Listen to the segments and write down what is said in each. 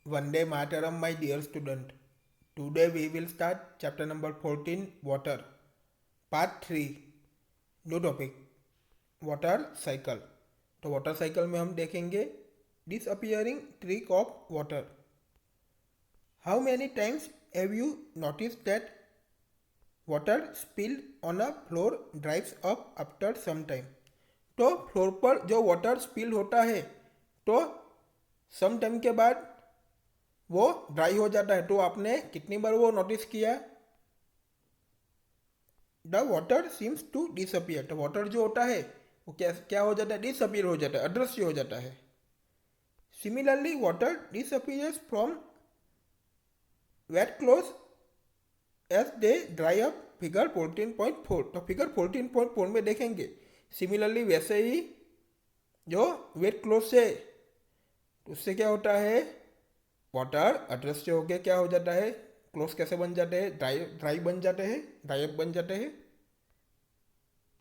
Vande Mataram, my dear student. Today we will start chapter number 14, Water. Part 3. New topic. Water cycle. तो water cycle में हम देखेंगे disappearing trick of water. How many times have you notice that water spill on a floor dries up after some time. तो floor पर जो water spill होता है तो सम टाइम के बाद वो ड्राई हो जाता है. तो आपने कितनी बार वो नोटिस किया. The water seems to disappear. तो वाटर जो होता है वो क्या क्या हो जाता है, डिसअपियर हो जाता है, अदृश्य हो जाता है. Similarly water disappears from wet cloth as they dry up. Figure 14.4. तो फिगर 14.4 में देखेंगे सिमिलरली वैसे ही जो वेट क्लोथ से उससे क्या होता है, वाटर अदृश्य हो गया क्या हो जाता है, क्लोथ कैसे बन जाते हैं, ड्राई ड्राई बन जाते हैं, ड्राई अप बन जाते हैं.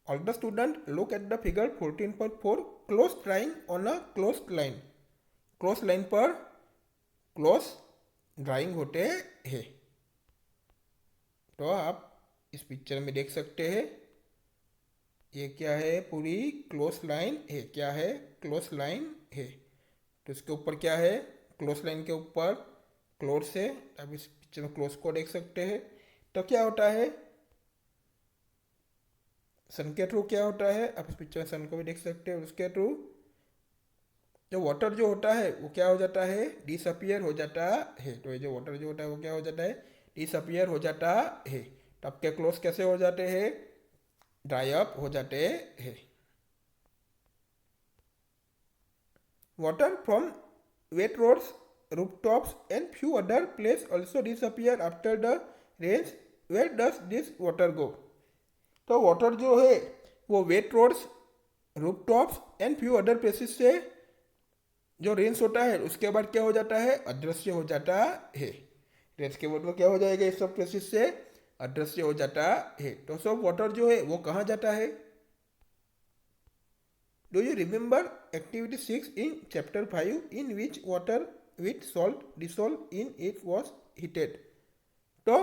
All the student look at the figure 14.4. Close drying on a closed line. Close line पर क्लोज ड्राइंग होते हैं. तो आप इस पिक्चर में देख सकते हैं ये क्या है, पूरी क्लोज लाइन है. क्या है, क्लोज लाइन है. तो इसके ऊपर क्या है, क्लोज लाइन के ऊपर क्लोज है. आप इस पिक्चर में क्लोज को देख सकते हैं. तो क्या होता है, सन के थ्रू क्या होता है, आप इस पिक्चर में सन को भी देख सकते हैं. उसके थ्रू जो वाटर जो होता है वो क्या हो जाता है, डिसअपियर हो जाता है. तो ये जो वाटर जो होता है वो क्या हो जाता है, डिसअपियर हो जाता है. तो आपके क्लोज कैसे हो जाते हैं, ड्राई अप हो जाते हैं. Water from wet roads, rooftops and few other places also disappear after the rains. Where does this water go? तो वाटर जो है वो wet roads, rooftops and few other places से जो रेंस होता है उसके बाद क्या हो जाता है, अदृश्य हो जाता है. रेंस के बाद क्या हो जाएगा, इस सब प्लेसेस से अदृश्य हो जाता है. तो सब वाटर जो है वो कहाँ जाता है. Do you remember activity 6 in chapter 5 in which water with salt dissolve in it was heated. तो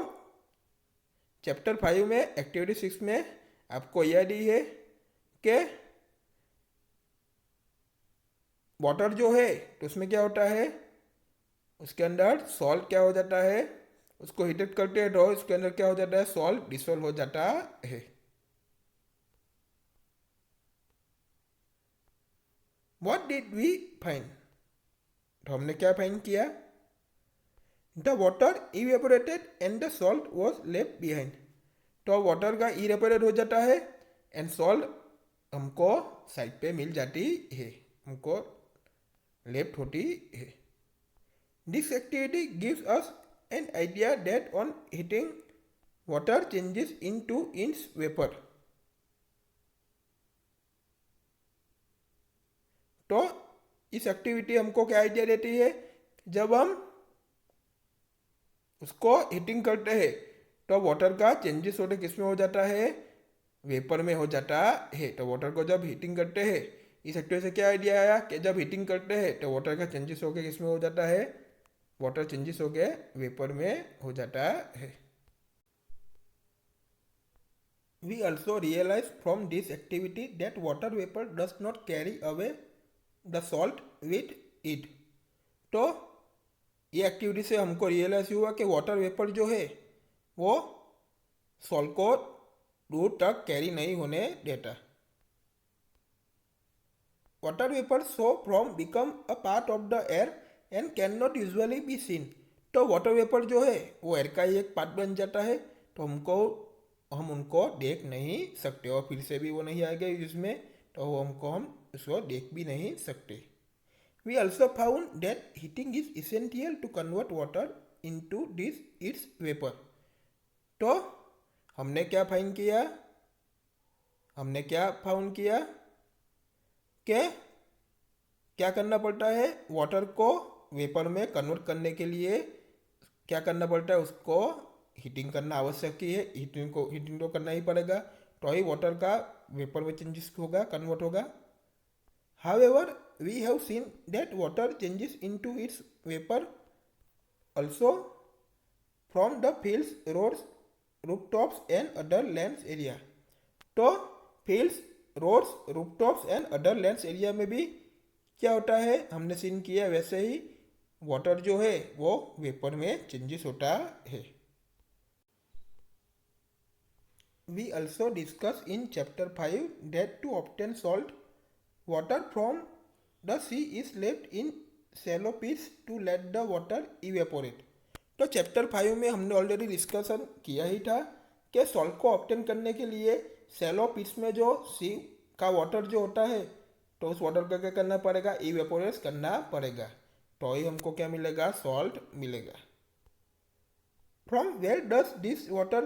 चैप्टर 5 में एक्टिविटी 6 में आपको यह दी है कि वाटर जो है तो उसमें क्या होता है, उसके अंदर सॉल्ट क्या हो जाता है, उसको हीटेड करते हैं तो उसके अंदर क्या हो जाता है, सॉल्ट डिसॉल्व हो जाता है. What did we find. तो हमने क्या फाइंड किया, the water evaporated and the salt was left behind. तो वाटर का इवेपोरेट हो जाता है एंड सॉल्ट हमको साइड पे मिल जाती है, हमको लेफ्ट होती है. This activity gives us an idea that on heating water changes into its vapour. तो इस एक्टिविटी हमको क्या आइडिया देती है, जब हम उसको हीटिंग करते हैं तो वाटर का चेंजेस होते किस में हो जाता है, वेपर में हो जाता है. तो वाटर को जब हीटिंग करते हैं, इस एक्टिविटी से क्या आइडिया आया कि जब हीटिंग करते हैं तो वाटर का चेंजेस होकर किस में हो जाता है, वाटर चेंजेस होकर वेपर में हो जाता है. We also realize from this activity that water vapor does not carry away the salt with it. तो ये एक्टिविटी से हमको रियलाइज हुआ कि वाटर वेपर जो है वो सॉल्ट को दूर तक कैरी नहीं होने देता. Water vapour so from become a part of the air and can not usually be seen. तो वाटर वेपर जो है वो एयर का ही एक पार्ट बन जाता है, तो हम उनको देख नहीं सकते और फिर से भी वो नहीं आएगा इसमें, तो हम उसको देख भी नहीं सकते. We also found that heating is essential to convert water into this its vapor. तो हमने क्या फाइंड किया, हमने क्या फाउंड किया कि क्या करना पड़ता है, वाटर को वेपर में कन्वर्ट करने के लिए क्या करना पड़ता है, उसको हीटिंग करना आवश्यक ही है. हीटिंग तो करना ही पड़ेगा, तो ही वाटर का वेपर में चेंजेस होगा, कन्वर्ट होगा. However, we have seen that water changes into its vapor also from the fields, roads, rooftops and other lands area. तो fields, roads, rooftops and other lands area में भी क्या होता है, हमने सीन किया वैसे ही वाटर जो है वो वेपर में चेंजेस होता है. We also discussed in chapter 5 that to obtain salt water from the sea is left in shallow pits to let the water evaporate. तो चैप्टर 5 में हमने ऑलरेडी डिस्कशन किया ही था कि सॉल्ट को ऑब्टेन करने के लिए सैलो पिट्स में जो सी का वाटर जो होता है तो उस वाटर का क्या करना पड़ेगा, इवेपोरेट करना पड़ेगा. तो ही हमको क्या मिलेगा, सॉल्ट मिलेगा. From where does this water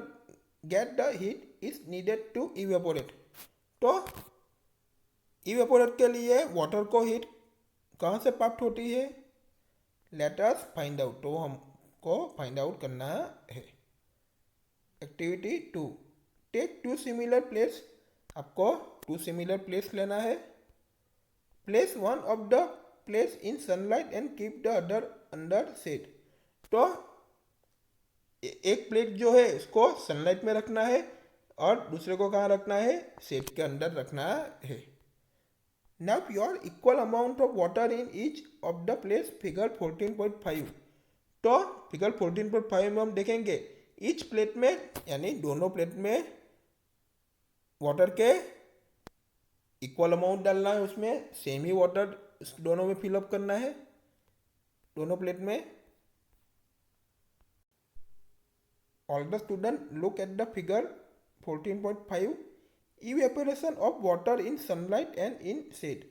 get the heat is needed to evaporate. तो इवेपोरेट के लिए वाटर को हीट कहाँ से प्राप्त होती है, लेट अस फाइंड आउट. तो हमको फाइंड आउट करना है. Activity 2, take 2 similar place. आपको 2 सिमिलर प्लेस लेना है. Place one of the place in sunlight and keep the other under shade. तो एक प्लेट जो है इसको सनलाइट में रखना है और दूसरे को कहाँ रखना है, शेड के अंदर रखना है. Now pure equal amount of water in each of the place. Figure 14.5. तो फिगर 14.5 में हम देखेंगे ईच प्लेट में यानी दोनों प्लेट में वाटर के इक्वल अमाउंट डालना है, उसमें सेम ही वाटर दोनों में फिलअप करना है दोनों प्लेट में. All the student look at the figure 14.5. Evaporation of water in sunlight and in shade.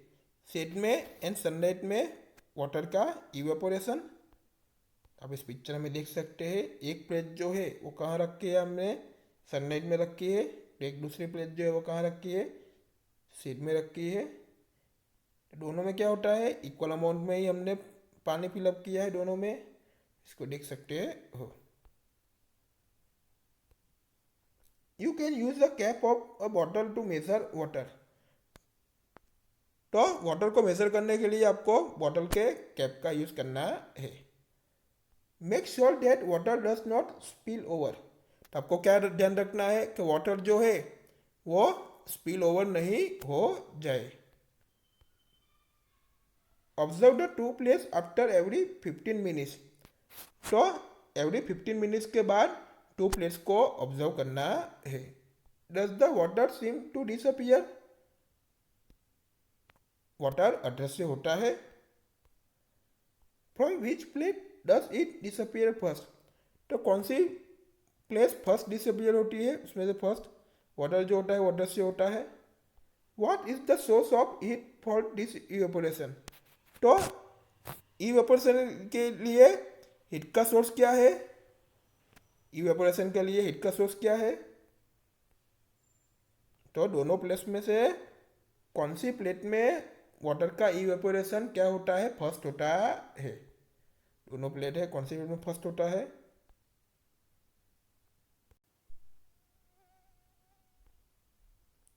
Shade में एंड सनलाइट में वाटर का इवेपोरेशन आप इस पिक्चर में देख सकते हैं. एक प्लेट जो है वो कहाँ रखी है, हमने सनलाइट में रखी है. एक दूसरी प्लेट जो है वो कहाँ रखी है, शेड में रखी है. दोनों में क्या होता है, इक्वल अमाउंट में ही हमने पानी फिलअप किया है दोनों में. इसको देख सकते हो. You can use the cap of a bottle to measure water. तो वाटर को मेजर करने के लिए आपको बॉटल के कैप का यूज करना है. Make sure that water does not spill over. तो आपको क्या ध्यान रखना है कि वाटर जो है वो स्पिल ओवर नहीं हो जाए. Observe the two place after every 15 minutes. तो एवरी 15 मिनट्स के बाद 2 प्लेस को ऑब्जर्व करना है. Does the water seem to disappear. Water अदृश्य होता है. From which plate does it disappear first. तो कौन सी प्लेस फर्स्ट डिसअपियर होती है, उसमें से फर्स्ट वाटर जो होता है वो अदृश्य होता है. What is the source of heat for this evaporation. तो इवेपोरेशन के लिए हीट का सोर्स क्या है, इवेपोरेशन के लिए हीट का सोर्स क्या है. तो दोनों प्लेस में से कौन सी प्लेट में वाटर का इवेपोरेशन क्या होता है, फर्स्ट होता है. दोनों प्लेट है, कौन सी प्लेट में फर्स्ट होता है.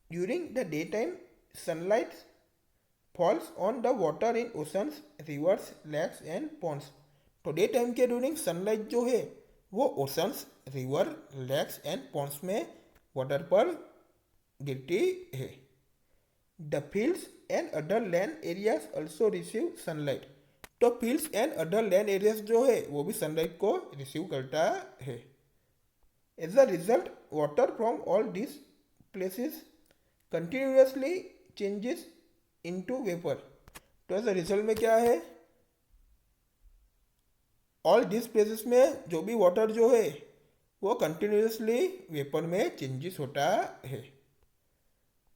During the day time sunlight falls on the water in oceans, rivers, lakes and ponds. तो डे टाइम के ड्यूरिंग सनलाइट जो है वो oceans, river, lakes and ponds में वाटर पर गिरती है. The fields and other land areas also receive sunlight. तो fields and other land areas जो है वो भी सनलाइट को रिसीव करता है. As a result water from all this places continuously changes into vapour. तो एज अ रिजल्ट में क्या है, ऑल दिस प्लेसेस में जो भी वाटर जो है वो कंटिन्यूसली वेपर में चेंजेस होता है.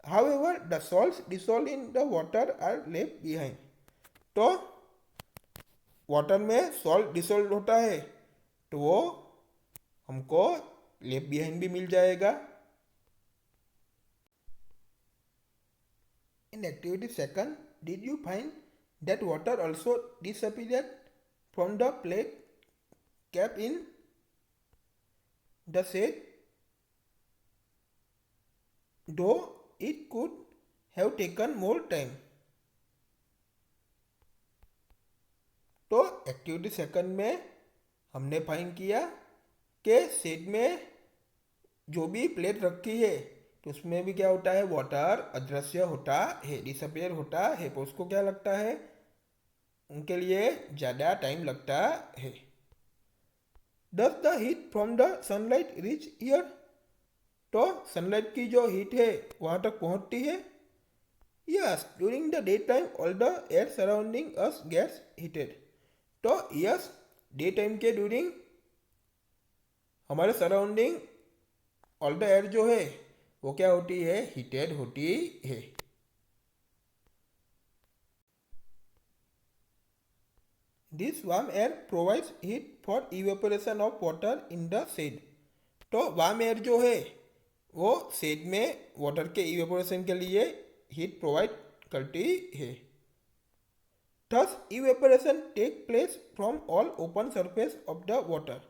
However, the salts dissolved in the water are left behind. तो वाटर में सॉल्ट डिसॉल्व होता है तो वो हमको लेफ्ट बिहाइंड भी मिल जाएगा. In activity second, did you find that water also disappeared from the plate cap in the shade, though it could have taken more time. तो एक्टिविटी सेकंड में हमने फाइंड किया कि शेड में जो भी प्लेट रखी है तो उसमें भी क्या होता है, वाटर अदृश्य होता है, डिसअपियर होता है, तो उसको क्या लगता है, उनके लिए ज़्यादा टाइम लगता है। Does the heat from the sunlight reach here? तो सनलाइट की जो हीट है वहाँ तक पहुँचती है। Yes, during the day time all the air surrounding us gets heated. तो यस, डे टाइम के ड्यूरिंग हमारे सराउंडिंग ऑल द एयर जो है वो क्या होती है, हीटेड होती है। This warm air provides heat for evaporation of water in the shade. तो वार्म एयर जो है वो शेड में वाटर के इवेपोरेशन के लिए हीट प्रोवाइड करती है। Thus evaporation take place from all open surface of the water.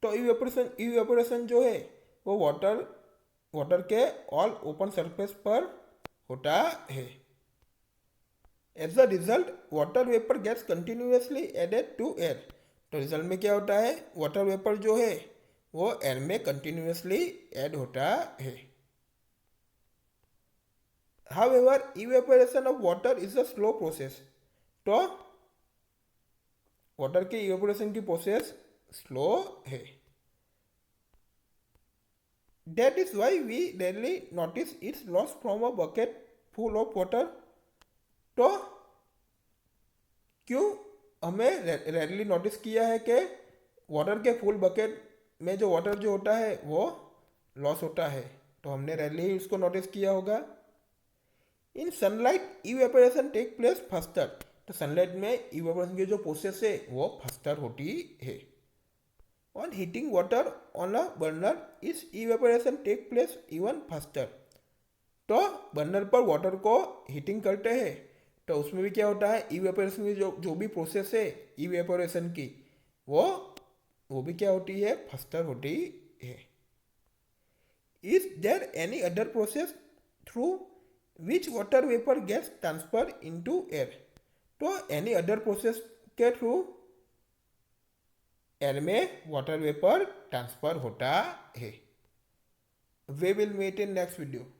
तो इवेपोरेशन जो है वो वाटर के ऑल ओपन सरफेस पर होता है। As a result water vapour gets continuously added to air. तो रिजल्ट में क्या होता है, वाटर वेपर जो है वो एयर में कंटिन्यूसली ऐड होता है। However evaporation of water is a slow process. तो वाटर के इवेपोरेशन की प्रोसेस स्लो है। That is why we rarely notice its loss from a bucket full of water. तो क्यों हमें रेयरली नोटिस किया है कि वाटर के फुल बकेट में जो वाटर जो होता है वो लॉस होता है, तो हमने रेयरली उसको नोटिस किया होगा। In sunlight evaporation take place faster. तो सनलाइट में इवेपोरेशन की जो प्रोसेस है वो फास्टर होती है। On heating water on a burner is evaporation take place even faster. तो बर्नर पर वाटर को हीटिंग करते हैं तो उसमें भी क्या होता है, इवेपोरेशन की जो भी प्रोसेस है इवेपोरेशन की वो भी क्या होती है, फास्टर होती है। Is there any other process through which water vapour gets transfer into air? तो एनी अदर प्रोसेस के थ्रू एयर में वाटर वेपर ट्रांसफर होता है। We will meet in next video.